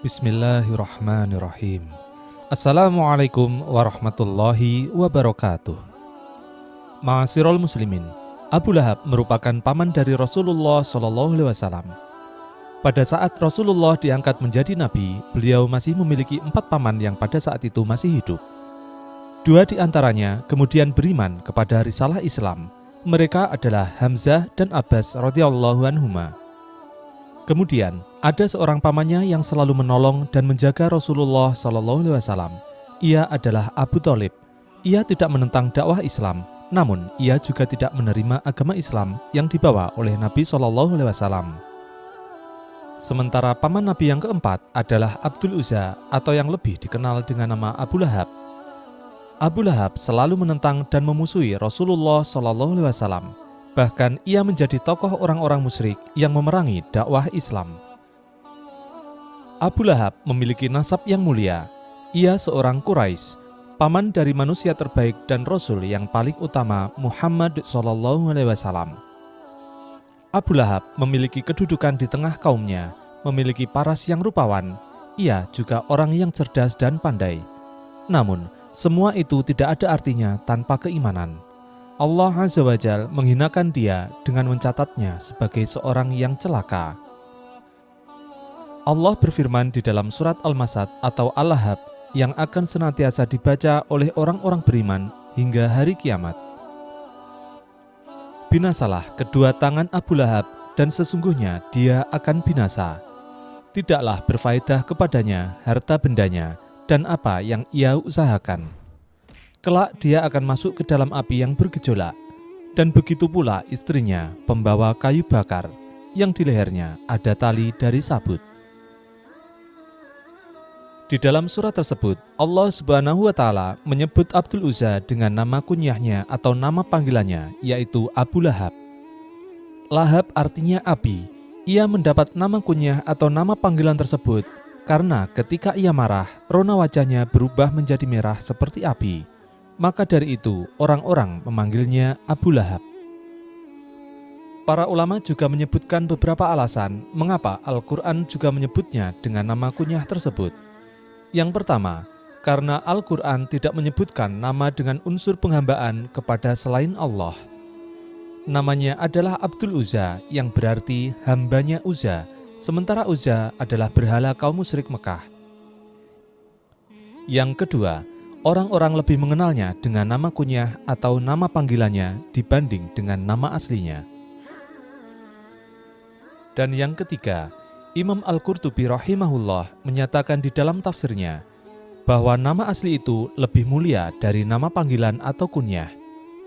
Bismillahirrahmanirrahim. Assalamualaikum warahmatullahi wabarakatuh. Ma'asyiral muslimin, Abu Lahab merupakan paman dari Rasulullah SAW. Pada saat Rasulullah diangkat menjadi nabi, beliau masih memiliki 4 paman yang pada saat itu masih hidup. 2 di antaranya kemudian beriman kepada risalah Islam. Mereka adalah Hamzah dan Abbas radhiyallahu anhuma. Kemudian ada seorang pamannya yang selalu menolong dan menjaga Rasulullah SAW. Ia adalah Abu Thalib. Ia tidak menentang dakwah Islam, namun ia juga tidak menerima agama Islam yang dibawa oleh Nabi SAW. Sementara paman Nabi yang keempat adalah Abdul Uzza atau yang lebih dikenal dengan nama Abu Lahab. Abu Lahab selalu menentang dan memusuhi Rasulullah SAW. Bahkan ia menjadi tokoh orang-orang musyrik yang memerangi dakwah Islam. Abu Lahab memiliki nasab yang mulia. Ia seorang Quraisy, paman dari manusia terbaik dan Rasul yang paling utama Muhammad SAW. Abu Lahab memiliki kedudukan di tengah kaumnya, memiliki paras yang rupawan. Ia juga orang yang cerdas dan pandai. Namun, semua itu tidak ada artinya tanpa keimanan. Allah Azza wa Jalla menghinakan dia dengan mencatatnya sebagai seorang yang celaka. Allah berfirman di dalam surat Al-Masad atau Al-Lahab yang akan senantiasa dibaca oleh orang-orang beriman hingga hari kiamat. Binasalah kedua tangan Abu Lahab dan sesungguhnya dia akan binasa. Tidaklah berfaedah kepadanya harta bendanya dan apa yang ia usahakan. Kelak dia akan masuk ke dalam api yang bergejolak, dan begitu pula istrinya, pembawa kayu bakar, yang di lehernya ada tali dari sabut. Di dalam surat tersebut, Allah Subhanahu wa Ta'ala menyebut Abdul Uzza dengan nama kunyahnya atau nama panggilannya, yaitu Abu Lahab. Lahab artinya api. Ia mendapat nama kunyah atau nama panggilan tersebut karena ketika ia marah, rona wajahnya berubah menjadi merah seperti api. Maka dari itu, orang-orang memanggilnya Abu Lahab. Para ulama juga menyebutkan beberapa alasan mengapa Al-Quran juga menyebutnya dengan nama kunyah tersebut. Yang pertama, karena Al-Quran tidak menyebutkan nama dengan unsur penghambaan kepada selain Allah. Namanya adalah Abdul Uzza yang berarti hambanya Uzza, sementara Uzza adalah berhala kaum musyrik Mekah. Yang kedua, orang-orang lebih mengenalnya dengan nama kunyah atau nama panggilannya dibanding dengan nama aslinya. Dan yang ketiga, Imam Al-Qurtubi rahimahullah menyatakan di dalam tafsirnya bahwa nama asli itu lebih mulia dari nama panggilan atau kunyah.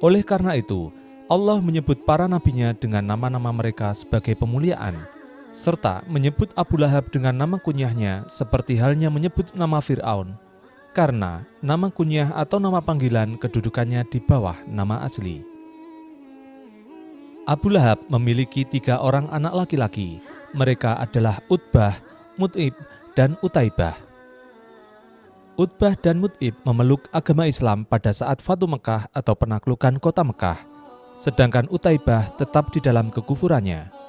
Oleh karena itu, Allah menyebut para nabinya dengan nama-nama mereka sebagai pemuliaan, serta menyebut Abu Lahab dengan nama kunyahnya seperti halnya menyebut nama Fir'aun. Karena nama kunyah atau nama panggilan kedudukannya di bawah nama asli. Abu Lahab memiliki 3 orang anak laki-laki. Mereka adalah Utbah, Mut'ib, dan Utaibah. Utbah dan Mut'ib memeluk agama Islam pada saat Fatu Mekah atau penaklukan kota Mekah, sedangkan Utaibah tetap di dalam kekufurannya.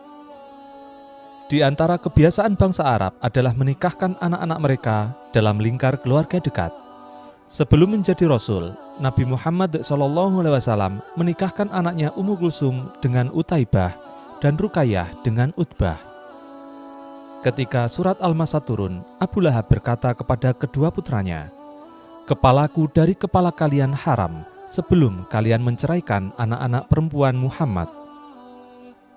Di antara kebiasaan bangsa Arab adalah menikahkan anak-anak mereka dalam lingkar keluarga dekat. Sebelum menjadi Rasul, Nabi Muhammad SAW menikahkan anaknya Ummu Kulsum dengan Utaibah dan Ruqayyah dengan Utbah. Ketika surat Al-Masad turun, Abu Lahab berkata kepada kedua putranya, "Kepalaku dari kepala kalian haram sebelum kalian menceraikan anak-anak perempuan Muhammad."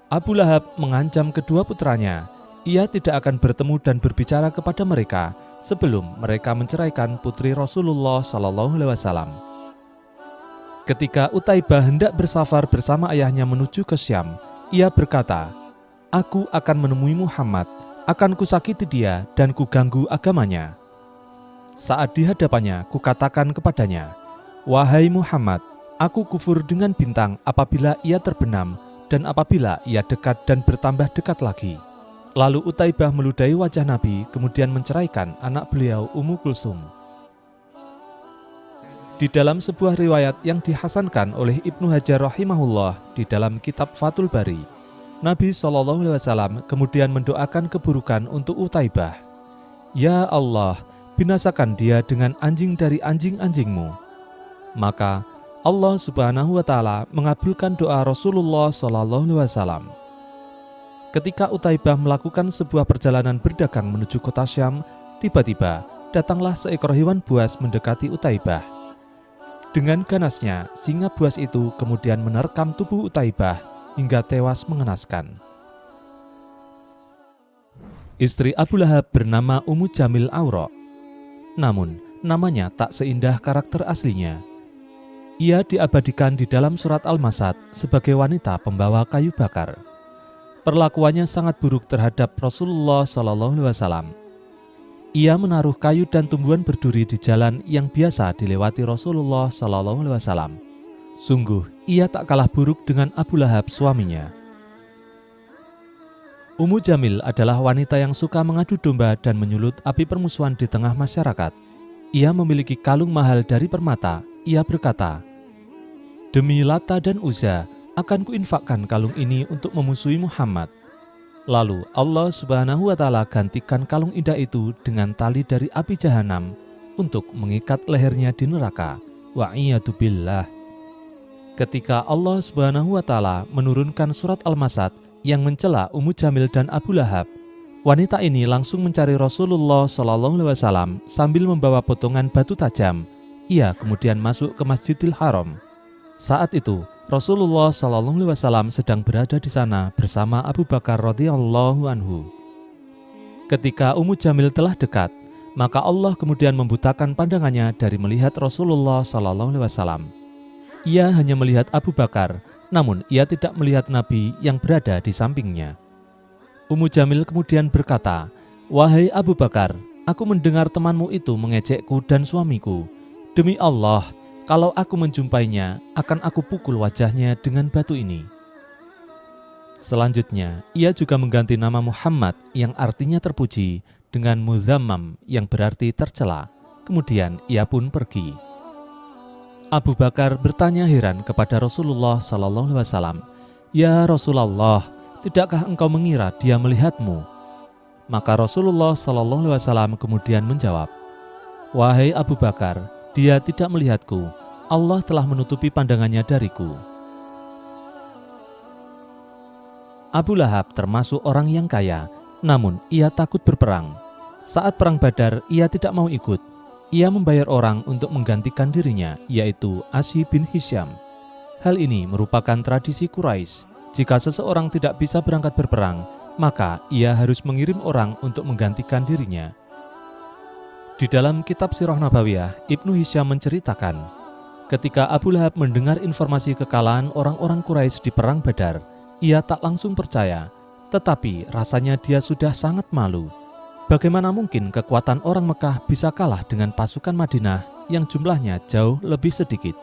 Abu Lahab mengancam kedua putranya, ia tidak akan bertemu dan berbicara kepada mereka sebelum mereka menceraikan putri Rasulullah SAW. Ketika Utaibah hendak bersafar bersama ayahnya menuju ke Syam, ia berkata, "Aku akan menemui Muhammad, akan kusakiti dia dan kuganggu agamanya. Saat di hadapannya, kukatakan kepadanya, 'Wahai Muhammad, aku kufur dengan bintang apabila ia terbenam dan apabila ia dekat dan bertambah dekat lagi.'" Lalu Utaibah meludahi wajah Nabi, kemudian menceraikan anak beliau Ummu Kulsum. Di dalam sebuah riwayat yang dihasankan oleh Ibnu Hajar rahimahullah di dalam kitab Fathul Bari, Nabi SAW kemudian mendoakan keburukan untuk Utaibah. "Ya Allah, binasakan dia dengan anjing dari anjing-anjingmu." Maka Allah Subhanahu wa Ta'ala mengabulkan doa Rasulullah SAW. Ketika Utaibah melakukan sebuah perjalanan berdagang menuju kota Syam, tiba-tiba datanglah seekor hewan buas mendekati Utaibah. Dengan ganasnya, singa buas itu kemudian menerkam tubuh Utaibah hingga tewas mengenaskan. Istri Abu Lahab bernama Ummu Jamil Aura. Namun, namanya tak seindah karakter aslinya. Ia diabadikan di dalam surat Al-Masad sebagai wanita pembawa kayu bakar. Perlakuannya sangat buruk terhadap Rasulullah SAW. Ia menaruh kayu dan tumbuhan berduri di jalan yang biasa dilewati Rasulullah SAW. Sungguh, ia tak kalah buruk dengan Abu Lahab suaminya. Ummu Jamil adalah wanita yang suka mengadu domba dan menyulut api permusuhan di tengah masyarakat. Ia memiliki kalung mahal dari permata. Ia berkata, "Demi Lata dan Uzza, akan kuinfakkan kalung ini untuk memusuhi Muhammad." Lalu Allah Subhanahu wa Ta'ala gantikan kalung indah itu dengan tali dari api jahanam untuk mengikat lehernya di neraka. Wa'iyadu billah. Ketika Allah Subhanahu wa Ta'ala menurunkan surat Al-Masad yang mencela Ummu Jamil dan Abu Lahab, wanita ini langsung mencari Rasulullah SAW sambil membawa potongan batu tajam. Ia kemudian masuk ke Masjidil Haram. Saat itu Rasulullah SAW sedang berada di sana bersama Abu Bakar radhiyallahu anhu. Ketika Ummu Jamil telah dekat, maka Allah kemudian membutakan pandangannya dari melihat Rasulullah SAW. Ia hanya melihat Abu Bakar, namun ia tidak melihat Nabi yang berada di sampingnya. Ummu Jamil kemudian berkata, "Wahai Abu Bakar, aku mendengar temanmu itu mengejekku dan suamiku. Demi Allah, kalau aku menjumpainya, akan aku pukul wajahnya dengan batu ini." Selanjutnya, ia juga mengganti nama Muhammad yang artinya terpuji dengan Muzammam yang berarti tercela. Kemudian ia pun pergi. Abu Bakar bertanya heran kepada Rasulullah SAW, "Ya Rasulullah, tidakkah engkau mengira dia melihatmu?" Maka Rasulullah SAW kemudian menjawab, "Wahai Abu Bakar, dia tidak melihatku. Allah telah menutupi pandangannya dariku." Abu Lahab termasuk orang yang kaya, namun ia takut berperang. Saat perang Badar, ia tidak mau ikut. Ia membayar orang untuk menggantikan dirinya, yaitu Asy bin Hisyam. Hal ini merupakan tradisi Quraisy. Jika seseorang tidak bisa berangkat berperang, maka ia harus mengirim orang untuk menggantikan dirinya. Di dalam kitab Sirah Nabawiyah, Ibnu Hisyam menceritakan, ketika Abu Lahab mendengar informasi kekalahan orang-orang Quraisy di perang Badar, ia tak langsung percaya, tetapi rasanya dia sudah sangat malu. Bagaimana mungkin kekuatan orang Mekah bisa kalah dengan pasukan Madinah yang jumlahnya jauh lebih sedikit?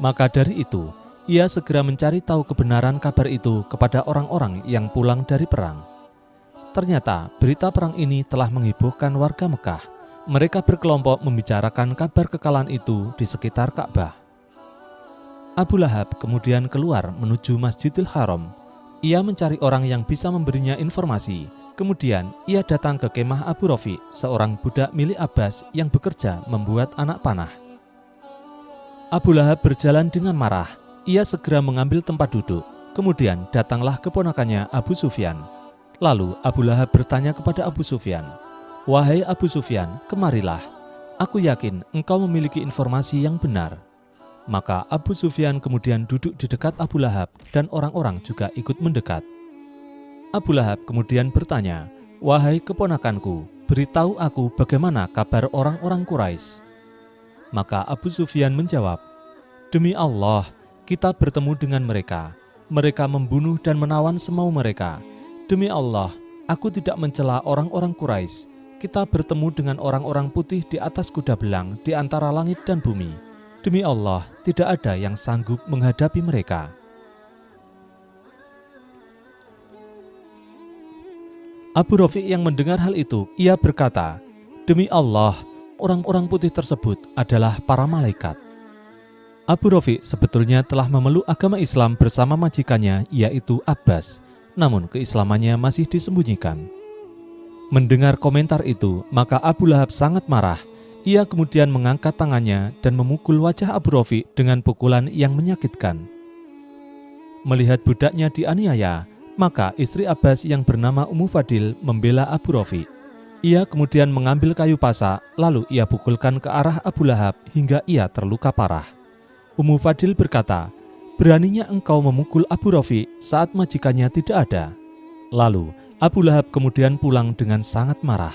Maka dari itu, ia segera mencari tahu kebenaran kabar itu kepada orang-orang yang pulang dari perang. Ternyata berita perang ini telah menghebohkan warga Mekah. Mereka berkelompok membicarakan kabar kekalahan itu di sekitar Ka'bah. Abu Lahab kemudian keluar menuju Masjidil Haram. Ia mencari orang yang bisa memberinya informasi. Kemudian ia datang ke kemah Abu Rafi, seorang budak milik Abbas yang bekerja membuat anak panah. Abu Lahab berjalan dengan marah. Ia segera mengambil tempat duduk. Kemudian datanglah keponakannya Abu Sufyan. Lalu Abu Lahab bertanya kepada Abu Sufyan, "Wahai Abu Sufyan, kemarilah. Aku yakin engkau memiliki informasi yang benar." Maka Abu Sufyan kemudian duduk di dekat Abu Lahab dan orang-orang juga ikut mendekat. Abu Lahab kemudian bertanya, "Wahai keponakanku, beritahu aku bagaimana kabar orang-orang Quraisy." Maka Abu Sufyan menjawab, "Demi Allah, kita bertemu dengan mereka. Mereka membunuh dan menawan semau mereka. Demi Allah, aku tidak mencela orang-orang Quraisy. Kita bertemu dengan orang-orang putih di atas kuda belang di antara langit dan bumi. Demi Allah, tidak ada yang sanggup menghadapi mereka." Abu Rafi yang mendengar hal itu, ia berkata, "Demi Allah, orang-orang putih tersebut adalah para malaikat." Abu Rafi sebetulnya telah memeluk agama Islam bersama majikannya, yaitu Abbas, namun keislamannya masih disembunyikan. Mendengar komentar itu, maka Abu Lahab sangat marah. Ia kemudian mengangkat tangannya dan memukul wajah Abu Rafi dengan pukulan yang menyakitkan. Melihat budaknya dianiaya, maka istri Abbas yang bernama Ummu Fadil membela Abu Rafi. Ia kemudian mengambil kayu pasak, lalu ia pukulkan ke arah Abu Lahab hingga ia terluka parah. Ummu Fadil berkata, "Beraninya engkau memukul Abu Rafi saat majikannya tidak ada?" Lalu Abu Lahab kemudian pulang dengan sangat marah.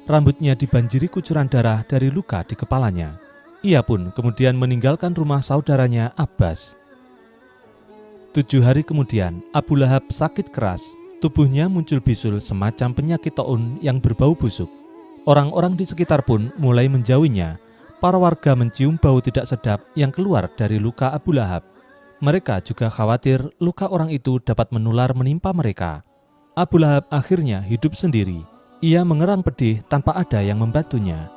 Rambutnya dibanjiri kucuran darah dari luka di kepalanya. Ia pun kemudian meninggalkan rumah saudaranya Abbas. 7 hari kemudian, Abu Lahab sakit keras. Tubuhnya muncul bisul semacam penyakit taun yang berbau busuk. Orang-orang di sekitar pun mulai menjauhinya. Para warga mencium bau tidak sedap yang keluar dari luka Abu Lahab. Mereka juga khawatir luka orang itu dapat menular menimpa mereka. Abu Lahab akhirnya hidup sendiri. Ia mengerang pedih tanpa ada yang membantunya.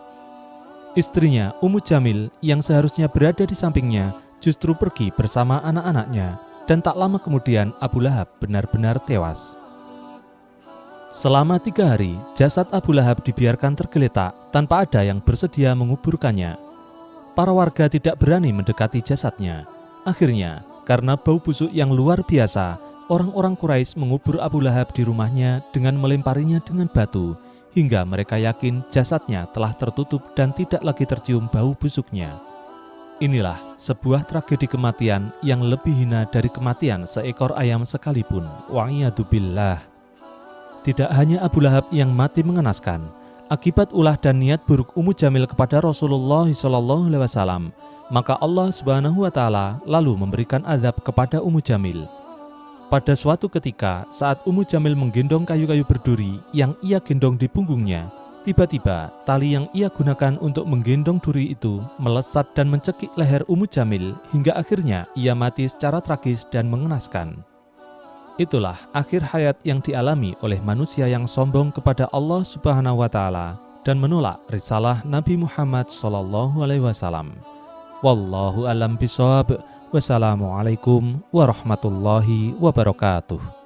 Istrinya, Ummu Jamil, yang seharusnya berada di sampingnya, justru pergi bersama anak-anaknya, dan tak lama kemudian Abu Lahab benar-benar tewas. Selama 3 hari, jasad Abu Lahab dibiarkan tergeletak tanpa ada yang bersedia menguburkannya. Para warga tidak berani mendekati jasadnya. Akhirnya, karena bau busuk yang luar biasa, orang-orang Quraisy mengubur Abu Lahab di rumahnya dengan melemparinya dengan batu, hingga mereka yakin jasadnya telah tertutup dan tidak lagi tercium bau busuknya. Inilah sebuah tragedi kematian yang lebih hina dari kematian seekor ayam sekalipun. Wa'iyadzubillah. Tidak hanya Abu Lahab yang mati mengenaskan. Akibat ulah dan niat buruk Ummu Jamil kepada Rasulullah SAW, maka Allah Subhanahu wa Ta'ala lalu memberikan azab kepada Ummu Jamil. Pada suatu ketika, saat Ummu Jamil menggendong kayu-kayu berduri yang ia gendong di punggungnya, tiba-tiba tali yang ia gunakan untuk menggendong duri itu melesat dan mencekik leher Ummu Jamil hingga akhirnya ia mati secara tragis dan mengenaskan. Itulah akhir hayat yang dialami oleh manusia yang sombong kepada Allah Subhanahu wa Ta'ala dan menolak risalah Nabi Muhammad SAW. Wallahu a'lam bishawab. Wassalamualaikum warahmatullahi wabarakatuh.